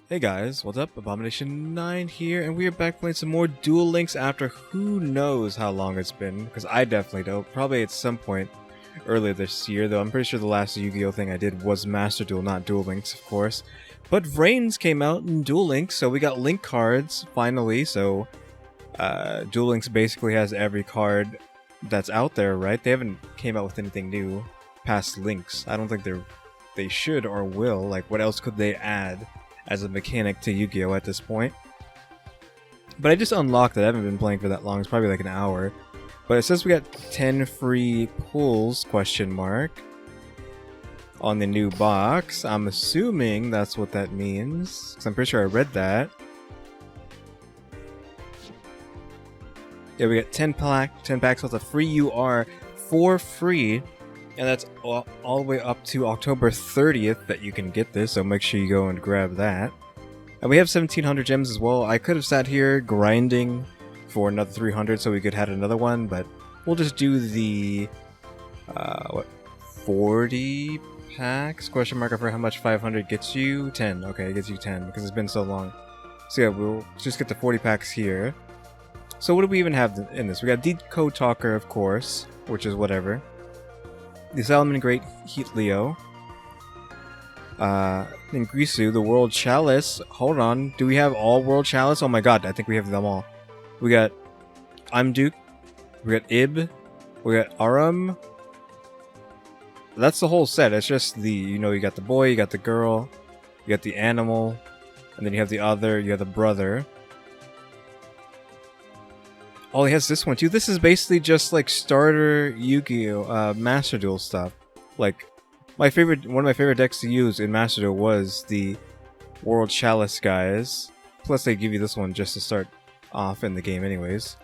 Hey guys, what's up? Abomination9 here, and we are back playing some more Duel Links after who knows how long it's been, because I definitely don't. Probably at some point earlier this year, though I'm pretty sure the last Yu-Gi-Oh! Thing I did was Master Duel, not Duel Links, of course. But Reigns came out in Duel Links, so we got Link cards, finally, so Duel Links basically has every card that's out there, right? They haven't came out with anything new past Links. I don't think they should or will. Like, what else could they add as a mechanic to Yu-Gi-Oh! At this point? But I just unlocked it. I haven't been playing for that long. It's probably like an hour. But it says we got 10 free pulls, question mark, on the new box. I'm assuming that's what that means, because I'm pretty sure I read that. Yeah, we got 10 packs with a free UR for free. And that's all the way up to October 30th that you can get this, so make sure you go and grab that. And we have 1,700 gems as well. I could have sat here grinding for another 300 so we could have another one, but we'll just do the, 40 packs? Question mark for how much 500 gets you? 10. Okay, it gets you 10 because it's been so long. So yeah, we'll just get the 40 packs here. So what do we even have in this? We got Decode Talker, of course, which is whatever. The Salomon Great Heat Leo. Ningrisu, the World Chalice. Hold on. Do we have all World Chalice? Oh my god, I think we have them all. We got Imduke. We got Ib. We got Arum. That's the whole set. It's just the, you got the boy, you got the girl, you got the animal, and then you have the other, you have the brother. Oh, he has this one too. This is basically just like starter Yu-Gi-Oh! Master Duel stuff. Like, one of my favorite decks to use in Master Duel was the World Chalice guys. Plus, they give you this one just to start off in the game, anyways.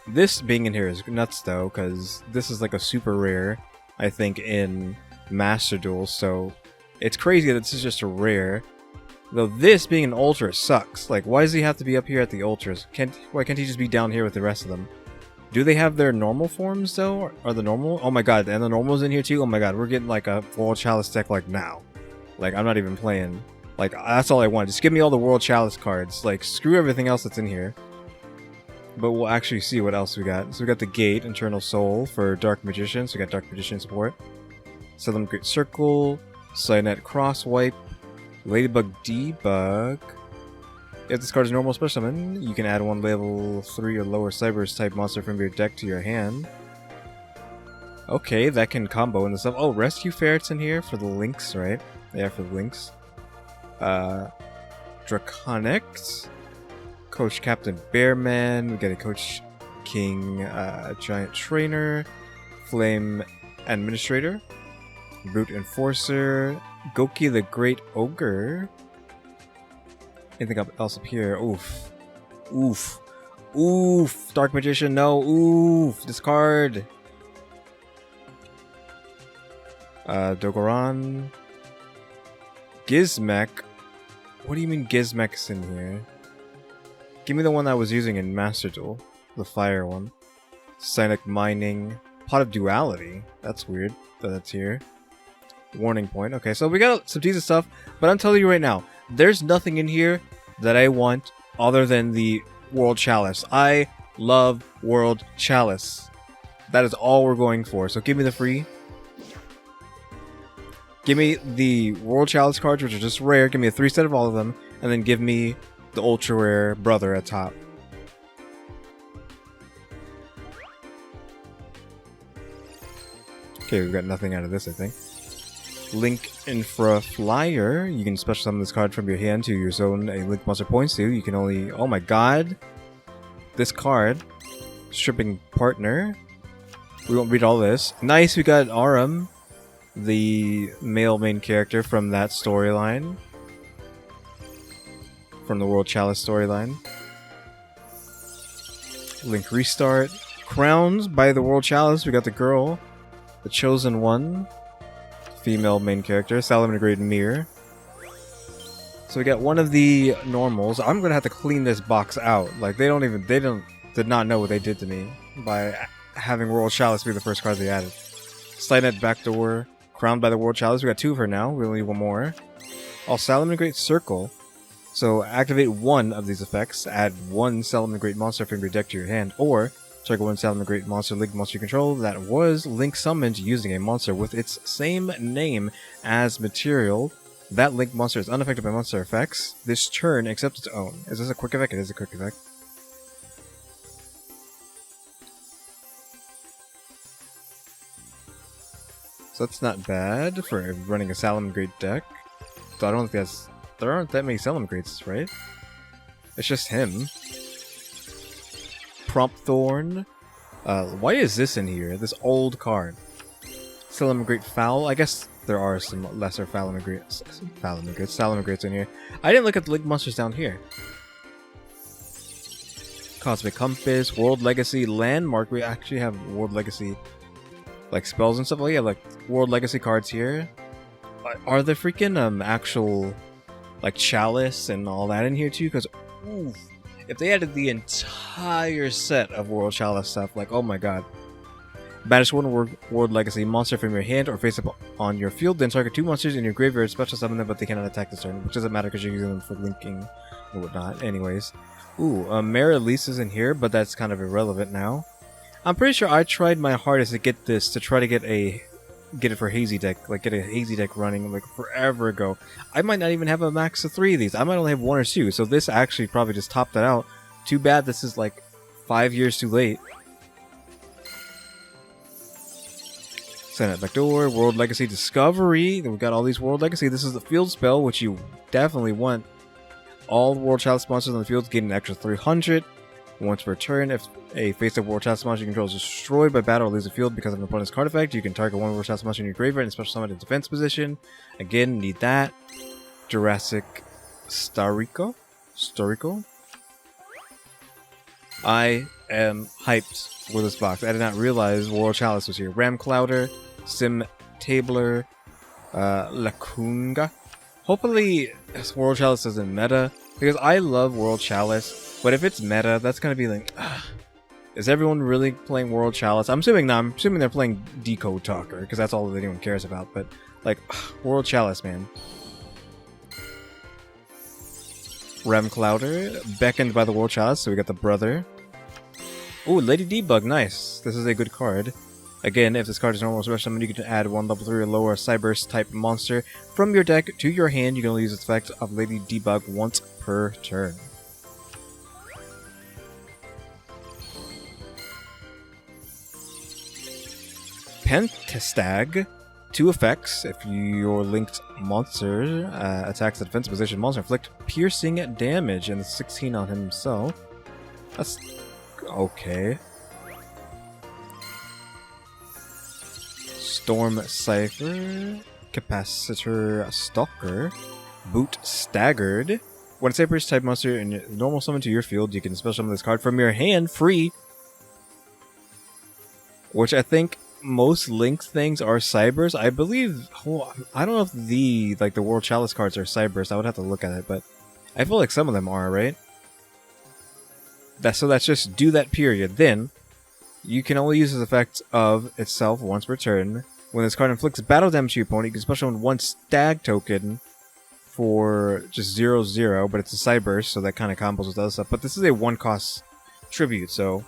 This being in here is nuts, though, because this is like a super rare, I think, in Master Duel. So it's crazy that this is just a rare. Though this being an ultra sucks. Like, why does he have to be up here at the ultras? Why can't he just be down here with the rest of them? Do they have their normal forms though? Are the normal? Oh my god, and the normal's in here too? Oh my god, we're getting like a World Chalice deck like now. Like, I'm not even playing. Like, that's all I want. Just give me all the World Chalice cards. Like, screw everything else that's in here. But we'll actually see what else we got. So we got the Gate, Eternal Soul for Dark Magician. So we got Dark Magician support. Salem Great Circle, Cynet Crosswipe, Ladybug Debug. If this card is normal special summon, you can add one level 3 or lower Cyberse type monster from your deck to your hand. Okay, that can combo and stuff. Oh, Rescue Ferret's in here for the links, right? Yeah, for the links. Draconics. Coach Captain Bearman. We got a Coach King Giant Trainer. Flame Administrator. Brute Enforcer. Goki the Great Ogre. Anything else up here? Oof. Oof. Oof. Dark Magician, no. Oof. Discard. Dogoran. Gizmek. What do you mean Gizmek's in here? Give me the one I was using in Master Duel. The fire one. Cynic Mining. Pot of Duality. That's weird that that's here. Warning point. Okay, so we got some decent stuff, but I'm telling you right now, there's nothing in here that I want other than the World Chalice. I love World Chalice. That is all we're going for. So give me the free. Give me the World Chalice cards, which are just rare. Give me a 3 set of all of them, and then give me the ultra rare brother at top. Okay, we've got nothing out of this, I think. Link Infra Flyer. You can special summon this card from your hand to your zone a Link monster points to. You can only... Oh my god! This card. Stripping Partner. We won't read all this. Nice, we got Arum, the male main character from that storyline. From the World Chalice storyline. Link Restart. Crowns by the World Chalice. We got the girl. The Chosen One. Female main character, Salomon Great Mirror. So we got one of the normals. I'm gonna have to clean this box out. Like, they did not know what they did to me by having World Chalice be the first card they added. Cynet Backdoor, crowned by the World Chalice. We got 2 of her now. We only need 1 more. I'll Salamangreat Circle. So activate one of these effects, add one Salamangreat monster from your deck to your hand, or target one Salamangreat monster Link monster you control that was Link summoned using a monster with its same name as material. That Link monster is unaffected by monster effects this turn except its own. Is this a quick effect? It is a quick effect. So that's not bad for running a Salamangreat deck. So I don't think there aren't that many Salamangreats, right? It's just him. Prompt Thorn. Why is this in here? This old card. Salamangreat Foul. I guess there are some lesser Salamangreats in here. I didn't look at the Link monsters down here. Cosmic Compass, World Legacy, Landmark. We actually have World Legacy, like spells and stuff. Oh yeah, like World Legacy cards here. Are the freaking actual like Chalice and all that in here too? Because if they added the entire set of World Chalice stuff, like oh my god. Banish one World Legacy monster from your hand or face up on your field, then target two monsters in your graveyard, special summon them, but they cannot attack this turn, which doesn't matter because you're using them for linking and whatnot. Anyways. Mara Elise is in here, but that's kind of irrelevant now. I'm pretty sure I tried my hardest to get this, to try to get it for Hazy deck, like get a Hazy deck running like forever ago. I might not even have a max of 3 of these. I might only have 1 or 2, so this actually probably just topped that out. Too bad this is like 5 years too late. Send it back door, World Legacy Discovery. Then we've got all these World Legacy. This is the field spell, which you definitely want. All World Chalice monsters on the field gain an extra 300. Once per turn, if a face-up World Chalice monster you control is destroyed by battle or leaves the field because of an opponent's card effect, you can target one World Chalice monster in your graveyard and special summon in defense position. Again, need that. Jurassic Starico? I am hyped for this box. I did not realize World Chalice was here. Ram Clouder, Sim Tabler, Lacunga. Hopefully, World Chalice isn't meta, because I love World Chalice, but if it's meta, that's gonna be like, is everyone really playing World Chalice? I'm assuming not. I'm assuming they're playing Decode Talker, because that's all that anyone cares about, but, like, World Chalice, man. Rem Clouder, beckoned by the World Chalice, so we got the brother. Ooh, Lady Debug, nice. This is a good card. Again, if this card is normal or special summon, you can add one level 3 or lower Cyberse type monster from your deck to your hand. You can only use the effect of Lady Debug once per turn. Pentestag. 2 effects. If your linked monster attacks the defensive position, monster inflict piercing damage and 16 on himself. That's okay. Storm Cypher, Capacitor Stalker, Boot Staggered. When a Cyberse type monster in normal summon to your field, you can special summon this card from your hand free. Which I think most Link things are Cyberse. I believe, I don't know if the World Chalice cards are Cyberse. I would have to look at it, but I feel like some of them are, right? So that's just do that period. Then you can only use this effect of itself once per turn. When this card inflicts battle damage to your opponent, you can special summon 1 stag token for just 0/0, but it's a Cyberse, so that kind of combos with other stuff. But this is a 1-cost tribute, so...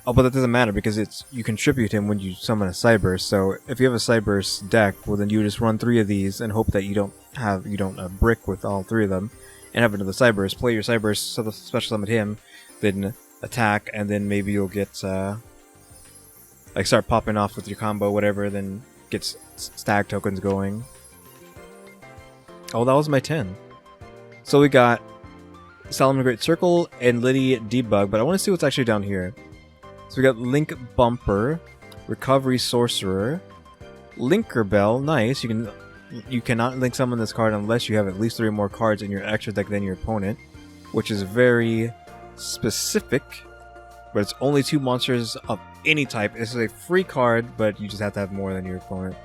Oh, but that doesn't matter because you can tribute him when you summon a Cyberse. So if you have a Cyberse deck, well then you just run 3 of these and hope that you don't brick with all 3 of them, and have another Cyberse. Play your Cyberse, so special summon him, then attack, and then maybe you'll get like start popping off with your combo, whatever. Then get stag tokens going. Oh, that was my 10. So we got Salamangreat Circle and Lady Debug, but I want to see what's actually down here. So we got Link Bumper, Recovery Sorcerer, Linker Bell, nice. You cannot link summon this card unless you have at least 3 more cards in your extra deck than your opponent, which is very specific. But it's only 2 monsters of any type. This is a free card, but you just have to have more than your opponent.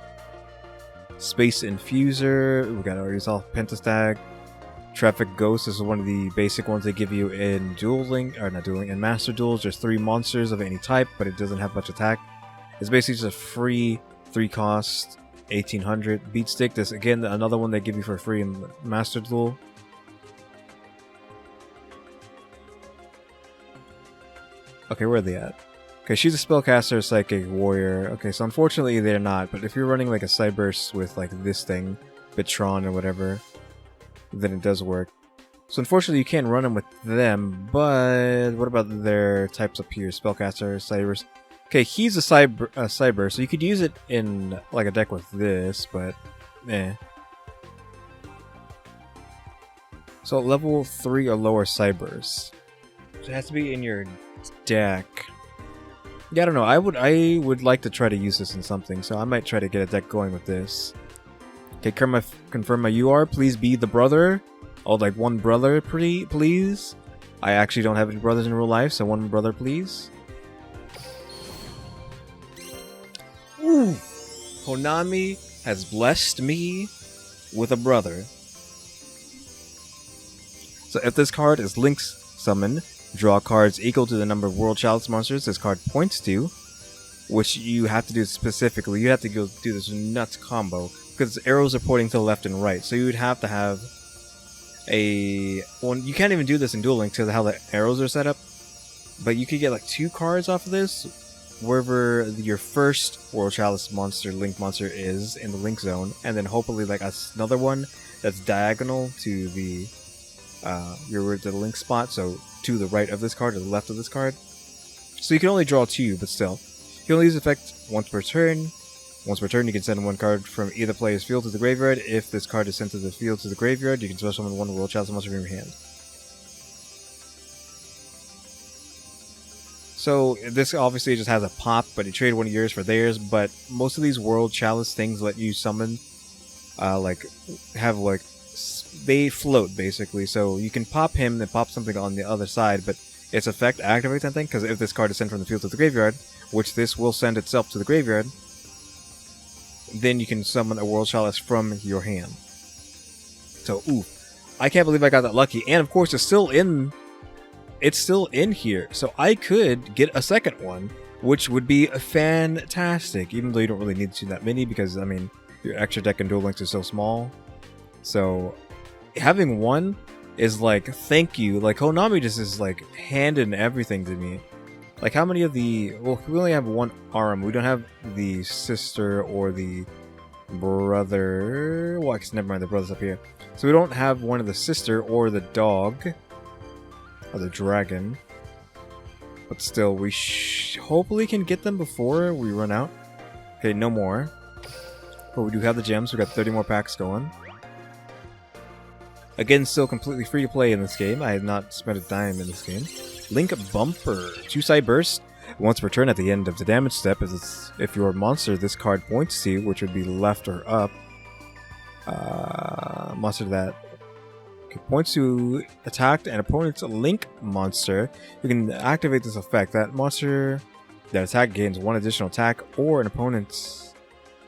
Space Infuser, we got already saw Pentestag. Traffic Ghost is one of the basic ones they give you in Duel Link, or not Duel Link, in Master Duels. There's 3 monsters of any type, but it doesn't have much attack. It's basically just a free 3-cost 1800. Beat Stick, this again another one they give you for free in Master Duel. Okay, where are they at? Okay, she's a spellcaster, psychic, warrior. Okay, so unfortunately they're not, but if you're running like a Cyburst with like this thing, Bitron or whatever, then it does work. So unfortunately you can't run them with them, but what about their types up here? Spellcaster, Cyburst. Okay, he's a Cyburst, so you could use it in like a deck with this, but eh. So level 3 or lower Cyburst. So it has to be in your deck. Yeah, I don't know. I would like to try to use this in something, so I might try to get a deck going with this. Okay, confirm my UR. Please be the brother. Oh, like one brother, please. I actually don't have any brothers in real life, so one brother, please. Ooh! Konami has blessed me with a brother. So if this card is Link's summon, draw cards equal to the number of World Chalice monsters this card points to, which you have to do specifically. You have to go do this nuts combo, because arrows are pointing to the left and right, so you would have to have a... Well, you can't even do this in Duel Links because of how the arrows are set up, but you could get like 2 cards off of this, wherever your first World Chalice monster, Link monster, is in the Link zone, and then hopefully like another one that's diagonal to the the Link spot, so to the right of this card or the left of this card. So you can only draw 2, but still. You can only use effect once per turn. Once per turn, you can send one card from either player's field to the graveyard. If this card is sent to the field to the graveyard, you can special summon one World Chalice monster from your hand. So this obviously just has a pop, but you trade one of yours for theirs. But most of these World Chalice things let you summon, they float basically. So you can pop him, then pop something on the other side, but its effect activates something, because if this card is sent from the field to the graveyard, which this will send itself to the graveyard, then you can summon a World Chalice from your hand. So, ooh, I can't believe I got that lucky. And of course, it's still in here. So I could get a second one, which would be fantastic. Even though you don't really need to do that many, because I mean, your extra deck in Duel Links is so small. So having one is like, thank you. Like Konami just is like handing everything to me. Like, how many of the... Well, we only have one arm. We don't have the sister or the brother... Well, never mind, the brother's up here. So we don't have one of the sister or the dog. Or the dragon. But still, we hopefully can get them before we run out. Okay, no more. But we do have the gems. We got 30 more packs going. Again, still completely free to play in this game. I have not spent a dime in this game. Link Bumper. 2 side burst. Once per turn at the end of the damage step, if your monster this card points to, which would be left or up, monster that points to attacked an opponent's Link monster, you can activate this effect. That monster that attack gains 1 additional attack or an opponent's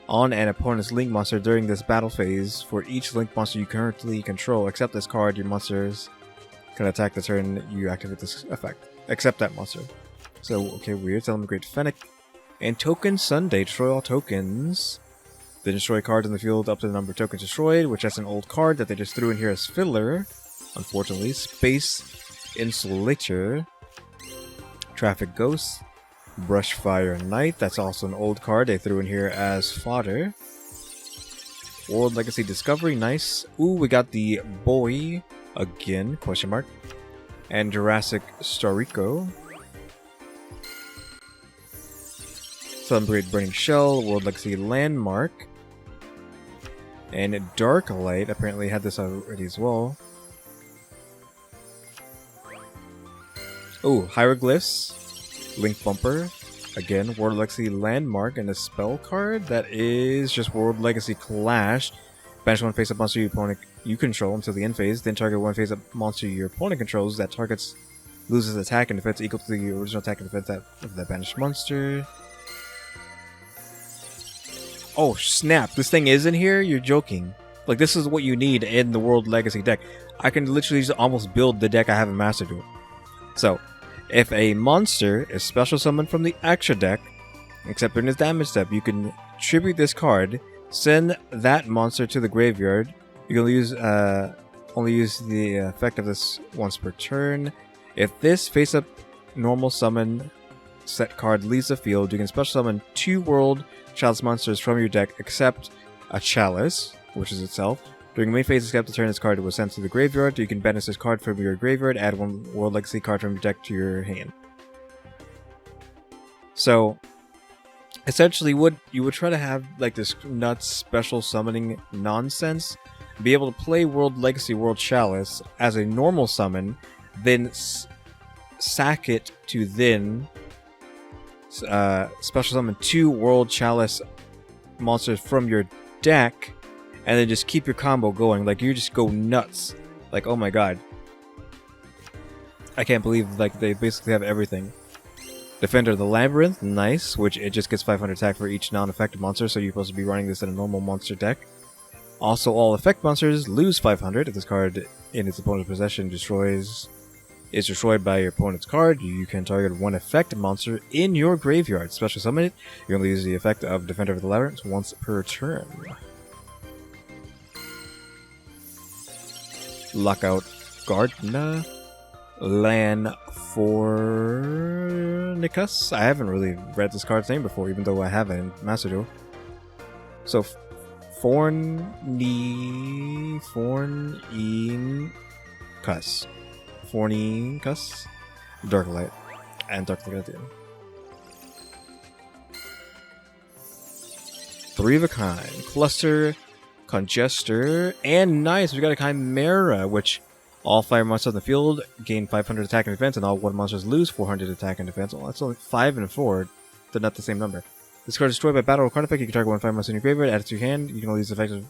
Link monster during this battle phase for each Link monster you currently control. Except this card, your monsters can attack the turn you activate this effect. Except that monster. So, okay, weird. Great Fennec. And Token Sunday. Destroy all tokens. Then destroy cards in the field up to the number of tokens destroyed, which that's an old card that they just threw in here as filler. Unfortunately. Space Insulator. Traffic Ghost. Brushfire Knight. That's also an old card they threw in here as fodder. World Legacy Discovery. Nice. Ooh, we got the boy again, question mark. And Jurassic Starico. Celebrate Burning Shell, World Legacy Landmark. And Dark Light apparently had this already as well. Oh, Hieroglyphs, Link Bumper. Again, World Legacy Landmark, and a spell card that is just World Legacy Clash. Banish 1 face-up monster your opponent you control until the end phase, then target 1 face-up monster your opponent controls that targets loses attack and defense equal to the original attack and defense of that banished monster. Oh snap, this thing is in here? You're joking. Like, this is what you need in the World Legacy deck. I can literally just almost build the deck I have in Master Duel. So, if a monster is special summoned from the extra deck, except in its damage step, you can tribute this card, Send that monster to the graveyard. You can use only use the effect of this once per turn. If this face-up normal summon set card leaves the field, you can special summon 2 World Chalice monsters from your deck, except a Chalice, which is itself. During the main phase, except the turn this card was sent to the graveyard. You can banish this card from your graveyard, add 1 World Legacy card from your deck to your hand. So, essentially, you would try to have like this nuts special summoning nonsense, be able to play World Legacy World Chalice as a normal summon, then sack it to then special summon 2 World Chalice monsters from your deck, and then just keep your combo going. Like, you just go nuts. Like, oh my god. I can't believe, like, they basically have everything. Defender of the Labyrinth, nice, which it just gets 500 attack for each non-effective monster, so you're supposed to be running this in a normal monster deck. Also, all effect monsters lose 500 if this card in its opponent's possession is destroyed by your opponent's card. You can target 1 effective monster in your graveyard. Special summon it. You only use the effect of Defender of the Labyrinth once per turn. Lockout Gardener. Lan Fornicus. I haven't really read this card's name before, even though I have it in Master Duel. So, Fornicus. Dark Light. And Dark Light again. 3 of a kind. Cluster, Congester, and nice, we got a Chimera, which all fire monsters on the field gain 500 attack and defense, and all water monsters lose 400 attack and defense. Well, that's only 5 and 4. They're not the same number. This card is destroyed by battle or card effect. You can target 1 fire monster in your graveyard, add it to your hand. You can only use the effect of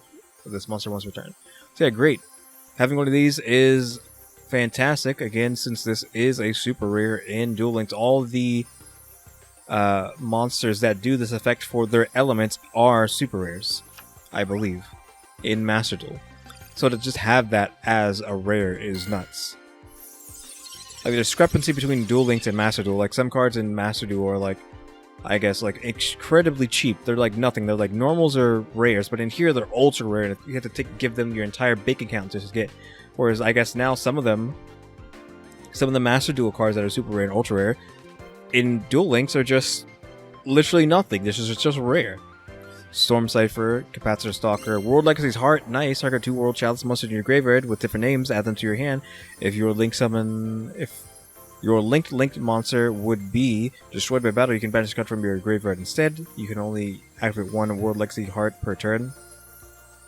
this monster once per turn. So yeah, great. Having one of these is fantastic. Again, since this is a super rare in Duel Links, all the monsters that do this effect for their elements are super rares, I believe, in Master Duel. So to just have that as a rare is nuts. Like, the discrepancy between Duel Links and Master Duel, like some cards in Master Duel are like, I guess, like incredibly cheap. They're like nothing. They're like normals or rares, but in here they're ultra rare, and you have to give them your entire bank account to just get. Whereas I guess now some of the Master Duel cards that are super rare and ultra rare in Duel Links are just literally nothing. This is just rare. Storm Cipher, Capacitor Stalker, World Legacy's Heart, nice. Target 2 World Chalice monsters in your graveyard with different names, add them to your hand. If your linked monster would be destroyed by battle, you can banish a card from your graveyard instead. You can only activate 1 World Legacy Heart per turn.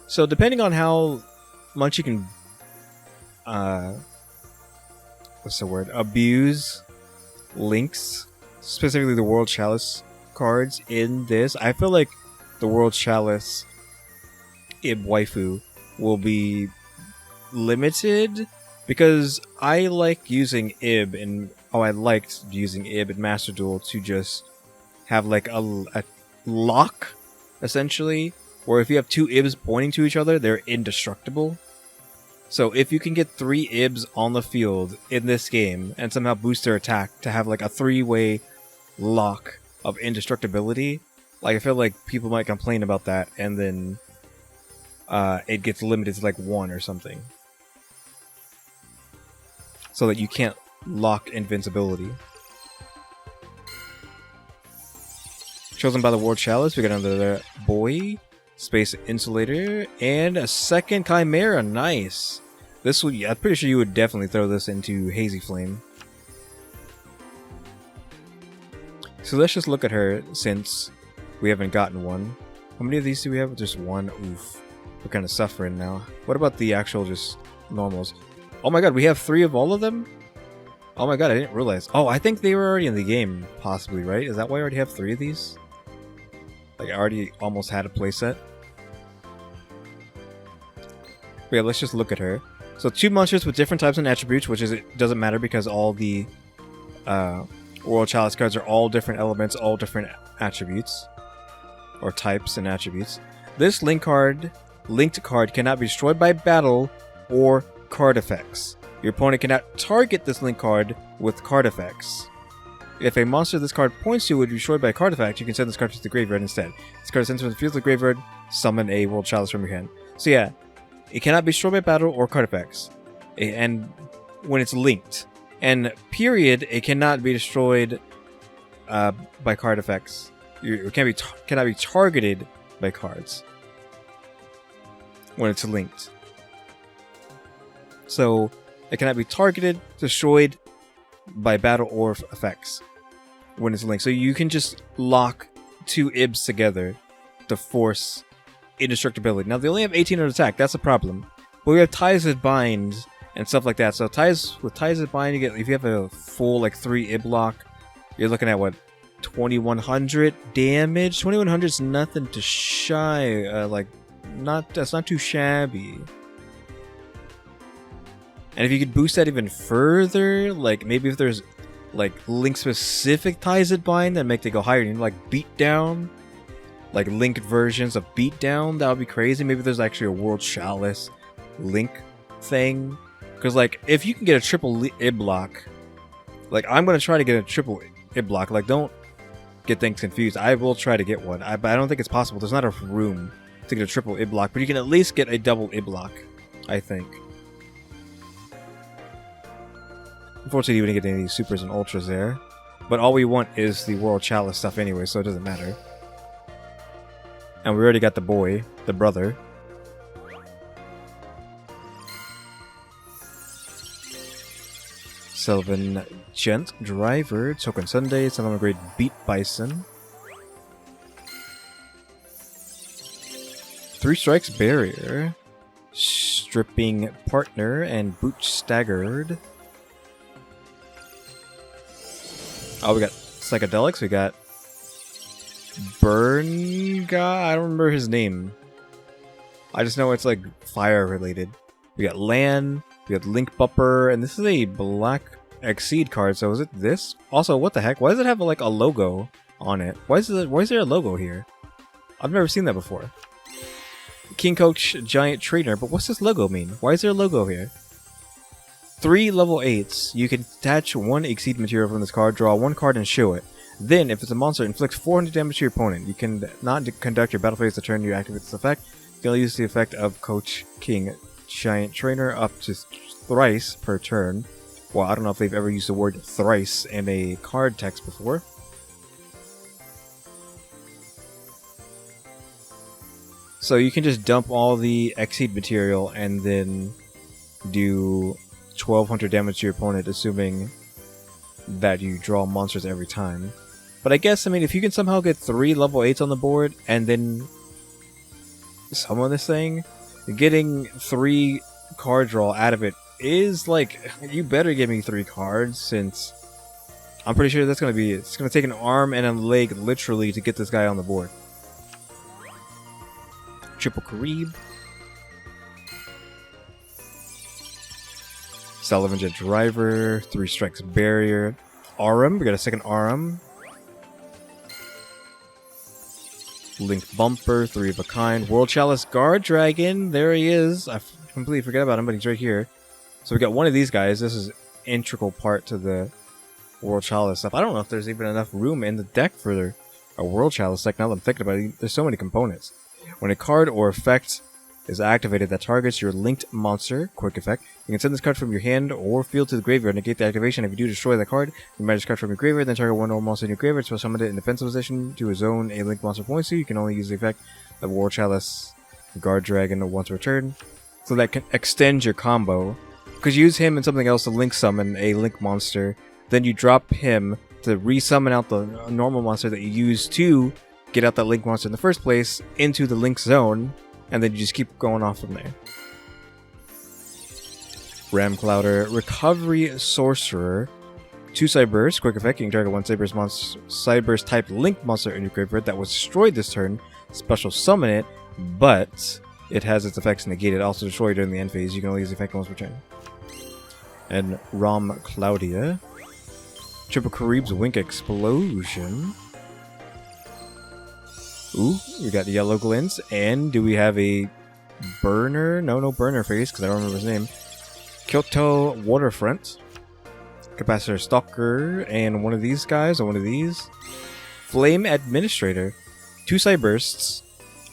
So depending on how much you can abuse links, specifically the World Chalice cards in this, I feel like the World Chalice Ib waifu will be limited, because I like using Ib I liked using Ib in Master Duel to just have like a lock, essentially, where if you have 2 Ibs pointing to each other, they're indestructible. So if you can get 3 Ibs on the field in this game and somehow boost their attack to have like a 3-way lock of indestructibility, like, I feel like people might complain about that, and then it gets limited to like 1 or something, so that you can't lock invincibility. Chosen by the World Chalice, we got another boy, Space Insulator, and a second Chimera. Nice. This would, I'm pretty sure you would definitely throw this into Hazy Flame. So let's just look at her, since we haven't gotten one. How many of these do we have? Just 1. Oof. We're kind of suffering now. What about the actual just normals? Oh my god, we have 3 of all of them? Oh my god, I didn't realize. Oh, I think they were already in the game, possibly, right? Is that why I already have 3 of these? Like, I already almost had a playset. But yeah, let's just look at her. So 2 monsters with different types and attributes, which is, it doesn't matter because all the World Chalice cards are all different elements, all different attributes. Or types and attributes. This linked card cannot be destroyed by battle or card effects. Your opponent cannot target this linked card with card effects. If a monster this card points to would be destroyed by a card effect, you can send this card to the graveyard instead. This card is sent to the field of the graveyard summon a World Chalice from your hand. So yeah, it cannot be destroyed by battle or card effects. And when it's linked. And period, it cannot be destroyed by card effects. It cannot be targeted by cards when it's linked. So it cannot be targeted, destroyed by battle or effects when it's linked. So you can just lock 2 IBs together to force indestructibility. Now they only have 18 on attack, that's a problem. But we have ties that bind and stuff like that. So with ties that bind, you get, if you have a full like 3 IB lock, you're looking at what, 2100 damage. 2100 is nothing to shy. That's not too shabby. And if you could boost that even further, like maybe if there's like link specific ties that bind that make it go higher, you know, like beatdown, like linked versions of beatdown, that would be crazy. Maybe there's actually a World Chalice link thing. Because like if you can get a triple IB lock, like I'm gonna try to get a triple IB lock. Like don't get things confused. I will try to get one. But I don't think it's possible. There's not enough room to get a triple IB lock, but you can at least get a double IB lock, I think. Unfortunately, you wouldn't get any of these supers and ultras there. But all we want is the World Chalice stuff anyway, so it doesn't matter. And we already got the boy, the brother. Sylvan Gent, Driver, Token Sunday, Sylvan Grade Beat Bison. 3 strikes Barrier. Stripping Partner and Boot Staggered. Oh, we got Psychedelics, we got Burn guy. I don't remember his name. I just know it's like fire related. We got Lan, we got Link Bupper, and this is a black Exceed card, so is it this? Also, what the heck? Why does it have like a logo on it? Why is there a logo here? I've never seen that before. King Coach Giant Trainer, but what's this logo mean? Why is there a logo here? 3 level 8s, you can attach 1 Exceed material from this card, draw 1 card and show it. Then, if it's a monster, inflicts 400 damage to your opponent. You can not conduct your battle phase the turn you activate this effect. You can only use the effect of Coach King Giant Trainer up to thrice per turn. Well, I don't know if they've ever used the word thrice in a card text before. So you can just dump all the Exceed material and then do 1200 damage to your opponent, assuming that you draw monsters every time. But I guess, I mean, if you can somehow get 3 level 8s on the board and then summon this thing, getting 3 card draw out of it is like, you better give me 3 cards, since I'm pretty sure that's gonna be, it's gonna take an arm and a leg literally to get this guy on the board. Triple Karib. Sullivan Jet Driver, 3 strikes Barrier. Arum, we got a second Arum. Link Bumper, 3 of a kind. World Chalice Guard Dragon, there he is. I completely forgot about him, but he's right here. So we got one of these guys. This is an integral part to the World Chalice stuff. I don't know if there's even enough room in the deck for a World Chalice deck now that I'm thinking about it. There's so many components. When a card or effect is activated that targets your linked monster, quick effect, you can send this card from your hand or field to the graveyard, negate the activation. If you do destroy the card, you might this card from your graveyard, then target one or more monster in your graveyard, so summon it in defensive position to a zone a linked monster points to. You can only use the effect of World Chalice Guard Dragon once per turn. So that can extend your combo. Because you use him and something else to link summon a link monster, then you drop him to resummon out the normal monster that you used to get out that link monster in the first place into the link zone, and then you just keep going off from there. Ram Clouder, Recovery Sorcerer, 2 Cyburst, quick effect, you can target 1 Cyburst type link monster in your graveyard that was destroyed this turn, special summon it, but it has its effects negated, also destroyed during the end phase. You can only use the effect once per turn. And Ram Claudia, Triple Karib's Wink Explosion. Ooh, we got Yellow Glints, and do we have a Burner? No Burner face, because I don't remember his name. Kyoto Waterfront, Capacitor Stalker, and one of these guys, or one of these. Flame Administrator, 2 Cybursts,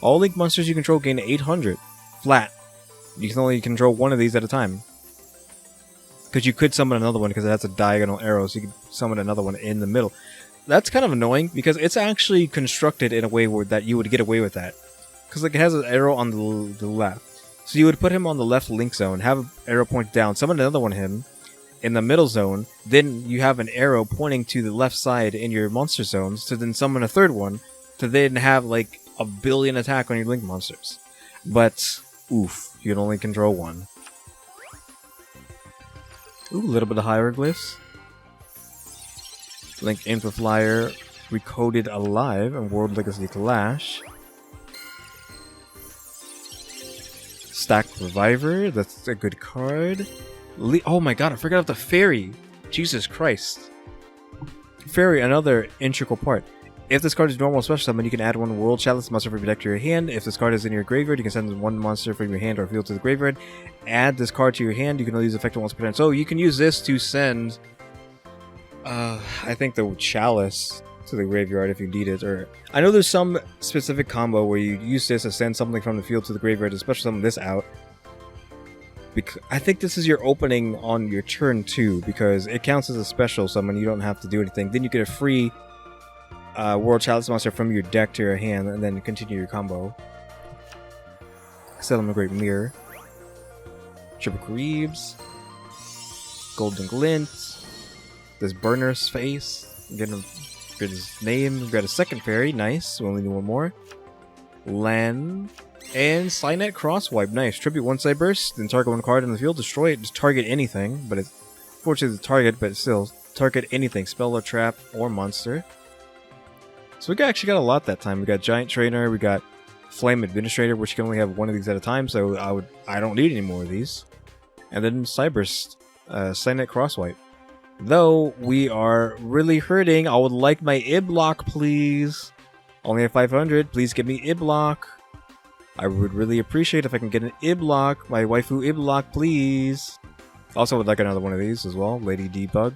All Link monsters you control gain 800 flat. You can only control one of these at a time. Because you could summon another one because it has a diagonal arrow, so you could summon another one in the middle. That's kind of annoying because it's actually constructed in a way where that you would get away with that. Because like it has an arrow on the left. So you would put him on the left Link zone, have an arrow point down, summon another one him in the middle zone, then you have an arrow pointing to the left side in your monster zones to then summon a third one to then have like a billion attack on your Link monsters. But, oof, you can only control one. Ooh, a little bit of hieroglyphs. Link Infaflyer, Recoded Alive, and World Legacy Clash. Stack Reviver, that's a good card. Oh my god, I forgot about the Fairy! Jesus Christ. Fairy, another integral part. If this card is normal special summon, you can add one World Chalice monster from your deck to your hand. If this card is in your graveyard, you can send one monster from your hand or field to the graveyard. Add this card to your hand, you can only use effective once per turn. So you can use this to send, I think the Chalice to the graveyard if you need it. Or I know there's some specific combo where you use this to send something from the field to the graveyard, especially summon this out. Because I think this is your opening on your turn 2, because it counts as a special summon, you don't have to do anything. Then you get a free World Chalice monster from your deck to your hand, and then continue your combo. Settlement Great Mirror. Triple Greaves. Golden Glint. This Burner's Face. Get his name. Got a second fairy. Nice. We only need one more. Land. And Cynet Crosswipe. Nice. Tribute one Cyburst. Then target one card in the field. Destroy it. Just target anything. But it's fortunately the target, but still target anything. Spell or trap or monster. So we actually got a lot that time. We got Giant Trainer. We got Flame Administrator, which can only have one of these at a time. So I don't need any more of these. And then Cyburst. Cynet Crosswipe. Though we are really hurting, I would like my Iblock, please. Only at 500. Please give me Iblock. I would really appreciate if I can get an Iblock. My waifu Iblock, please. Also would like another one of these as well. Lady Debug.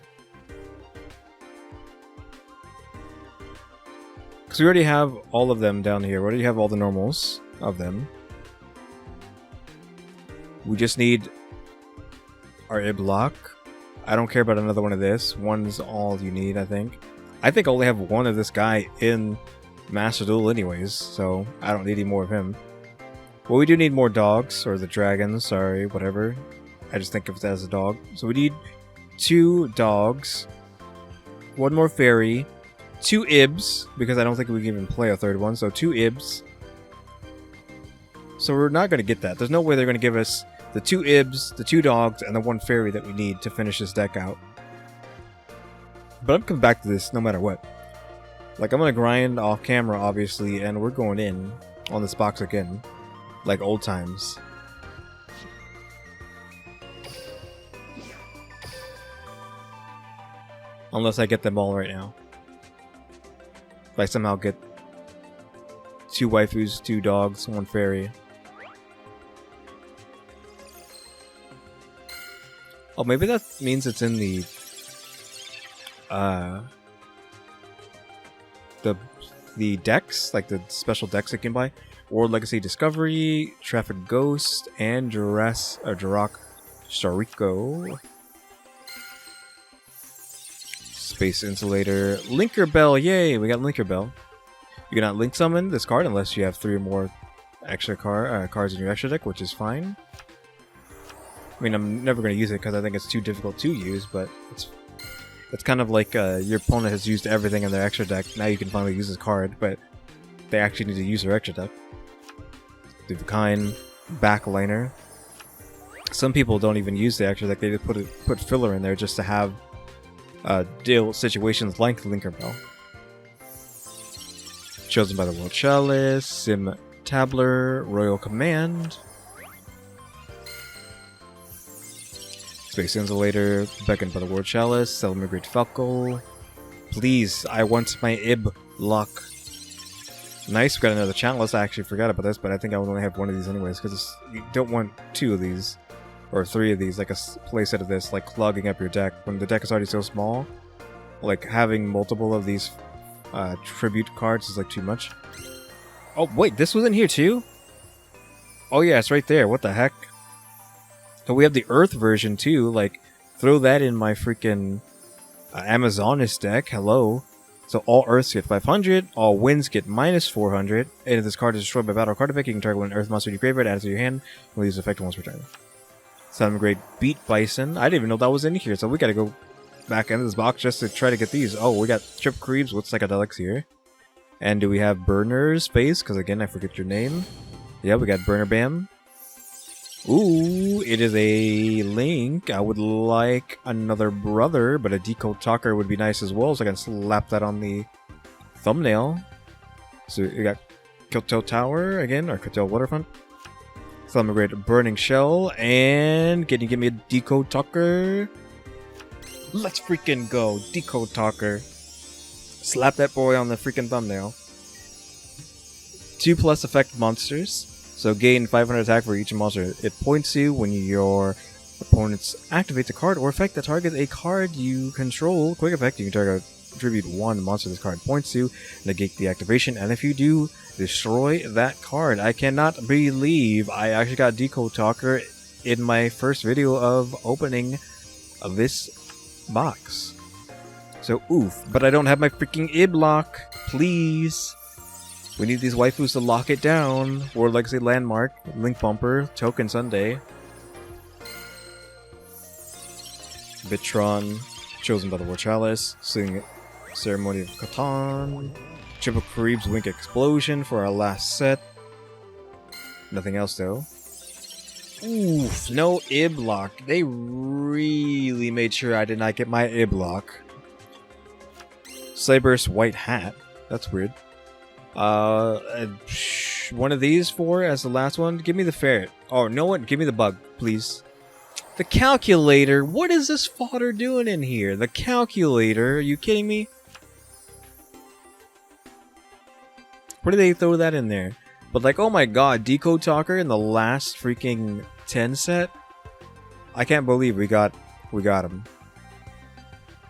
Because we already have all of them down here. We already have all the normals of them. We just need our Iblock. I don't care about another one of this. One's all you need, I think. I think I only have one of this guy in Master Duel anyways, so I don't need any more of him. Well, we do need more dogs, or the dragons, sorry, whatever. I just think of it as a dog. So we need 2 dogs, 1 more fairy, 2 Ibs, because I don't think we can even play a third one, so 2 Ibs. So we're not going to get that. There's no way they're going to give us the 2 Ibs, the 2 dogs, and the 1 fairy that we need to finish this deck out. But I'm coming back to this no matter what. Like, I'm going to grind off camera, obviously, and we're going in on this box again. Like old times. Unless I get them all right now. If I somehow get 2 waifus, 2 dogs, 1 fairy. Oh, maybe that means it's in the decks, like the special decks you can buy. World Legacy Discovery, Traffic Ghost, and Jirac Stariko. Space Insulator. Linker Bell, yay! We got Linker Bell. You cannot link summon this card unless you have 3 or more extra cards in your extra deck, which is fine. I mean, I'm never going to use it because I think it's too difficult to use, but it's kind of like your opponent has used everything in their extra deck. Now you can finally use this card, but they actually need to use their extra deck. Divine Backliner. Some people don't even use the extra deck, they just put filler in there just to have deal with situations like Linker Bell. Chosen by the World Chalice, Sim Tabler, Royal Command. Space Insulator, Beckoned by the World Chalice, Settlement Great Falco. Please, I want my Iblock. Nice, we got another chalice. I actually forgot about this, but I think I would only have 1 of these anyways, because you don't want 2 of these, or 3 of these, like a playset of this, like clogging up your deck. When the deck is already so small, like having multiple of these tribute cards is like too much. Oh, wait, this was in here too? Oh yeah, it's right there. What the heck? So we have the Earth version too. Like, throw that in my freaking Amazonis deck. Hello. So all Earths get 500, all Winds get minus 400, and if this card is destroyed by battle or card effect, you can target one Earth monster you favorite, add it to your hand, and use the effect once per turn. 7 grade Beat Bison. I didn't even know that was in here, so we gotta go back into this box just to try to get these. Oh, we got Trip Creeps with Psychedelics here. And do we have Burner's face? Because again, I forget your name. Yeah, we got Burner Bam. Ooh, it is a Link. I would like another brother, but a Decode Talker would be nice as well, so I can slap that on the thumbnail. So you got Kyoto Tower again, or Kyoto Waterfront. Thumbergrade Burning Shell, and can you give me a Decode Talker? Let's freaking go, Decode Talker. Slap that boy on the freaking thumbnail. 2+ effect monsters. So gain 500 attack for each monster it points to when your opponents activate a card or effect that targets a card you control. Quick effect, you can target attribute 1 monster this card points to, negate the activation, and if you do, destroy that card. I cannot believe I actually got Decode Talker in my first video of opening this box. So oof, but I don't have my freaking Iblock. Please. We need these waifus to lock it down. World Legacy Landmark, Link Bumper, Token Sunday. Bitron, Chosen by the War Chalice, Sing Ceremony of Catan, Triple Creeps Wink Explosion for our last set. Nothing else though. Oof, no Iblock. They really made sure I did not get my Iblock. Cyber's White Hat. That's weird. One of these 4 as the last one. Give me the ferret. Oh, no what? Give me the bug, please. The calculator. What is this fodder doing in here? The calculator. Are you kidding me? Where did they throw that in there? But like, oh my god, Decode Talker in the last freaking 10 set. I can't believe we got him.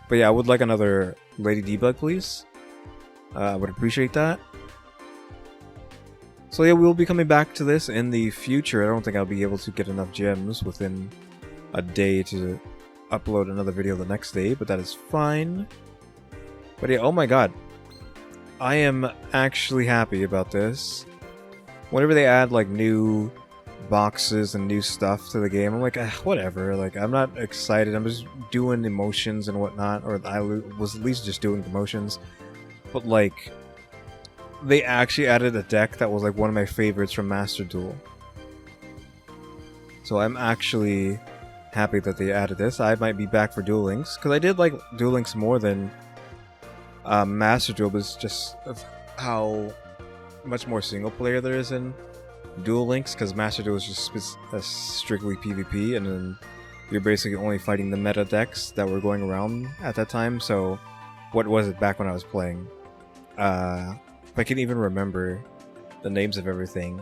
But yeah, I would like another Lady D-Bug, please. I would appreciate that. So yeah, we'll be coming back to this in the future. I don't think I'll be able to get enough gems within a day to upload another video the next day, but that is fine. But yeah, oh my god. I am actually happy about this. Whenever they add like new boxes and new stuff to the game, I'm like, whatever. Like, I'm not excited. I'm just doing emotions and whatnot, or I was at least just doing the motions. But like, they actually added a deck that was like one of my favorites from Master Duel. So I'm actually happy that they added this. I might be back for Duel Links, because I did like Duel Links more than Master Duel, but it's just of how much more single player there is in Duel Links, because Master Duel is just strictly PvP, and then you're basically only fighting the meta decks that were going around at that time. So what was it back when I was playing? If I can even remember the names of everything.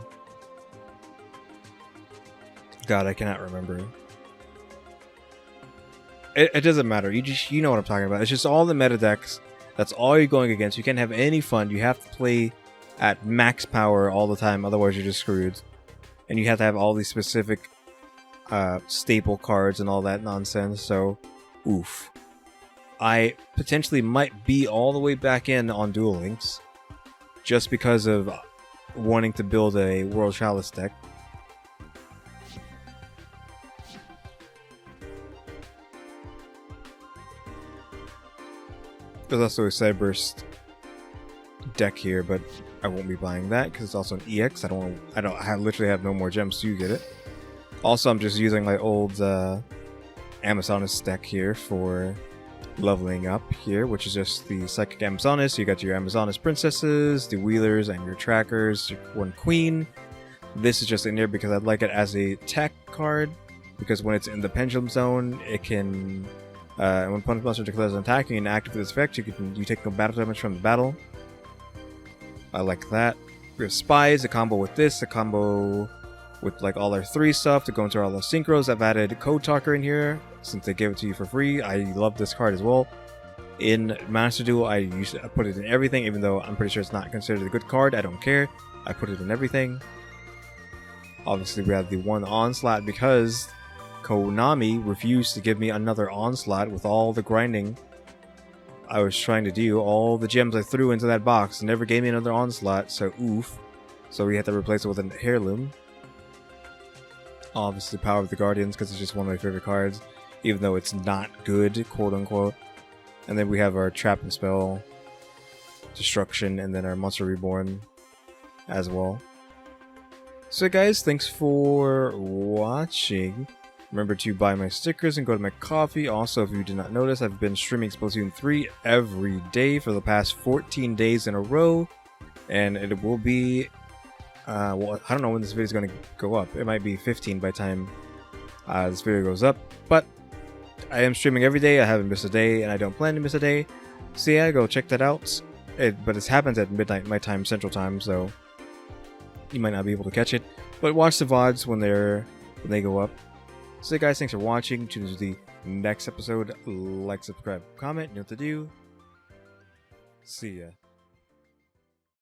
God, I cannot remember. It doesn't matter. You know what I'm talking about. It's just all the meta decks. That's all you're going against. You can't have any fun. You have to play at max power all the time, otherwise you're just screwed. And you have to have all these specific staple cards and all that nonsense. So, oof. I potentially might be all the way back in on Duel Links, just because of wanting to build a World Chalice deck. There's also a Cyberburst deck here, but I won't be buying that because it's also an EX. I literally have no more gems to get it. Also, I'm just using my old Amazonis deck here for leveling up here, which is just the Psychic Amazonis. You got your Amazonis Princesses, the Wheelers, and your Trackers, one Queen. This is just in there because I'd like it as a tech card, because when it's in the Pendulum Zone, it can... when opponent monster declares an attack, you can activate this effect, you take no battle damage from the battle. I like that. We have Spies, a combo with this, a combo with like all our 3 stuff to go into all the synchros. I've added Code Talker in here since they gave it to you for free. I love this card as well. In Master Duel, I put it in everything, even though I'm pretty sure it's not considered a good card. I don't care. I put it in everything. Obviously, we had the one onslaught because Konami refused to give me another onslaught with all the grinding I was trying to do. All the gems I threw into that box never gave me another onslaught, so oof. So we had to replace it with an heirloom. Obviously, Power of the Guardians, because it's just one of my favorite cards, even though it's not good, quote unquote. And then we have our Trap and Spell, Destruction, and then our Monster Reborn as well. So guys, thanks for watching. Remember to buy my stickers and go to my Kofi. Also, if you did not notice, I've been streaming Splatoon 3 every day for the past 14 days in a row. And it will be, well, I don't know when this video is going to go up. It might be 15 by the time this video goes up. But I am streaming every day. I haven't missed a day, and I don't plan to miss a day. So yeah, go check that out. But it happens at midnight my time, Central Time, so you might not be able to catch it. But watch the VODs when they go up. So guys, thanks for watching. Tune into the next episode. Like, subscribe, comment, you know what to do. See ya.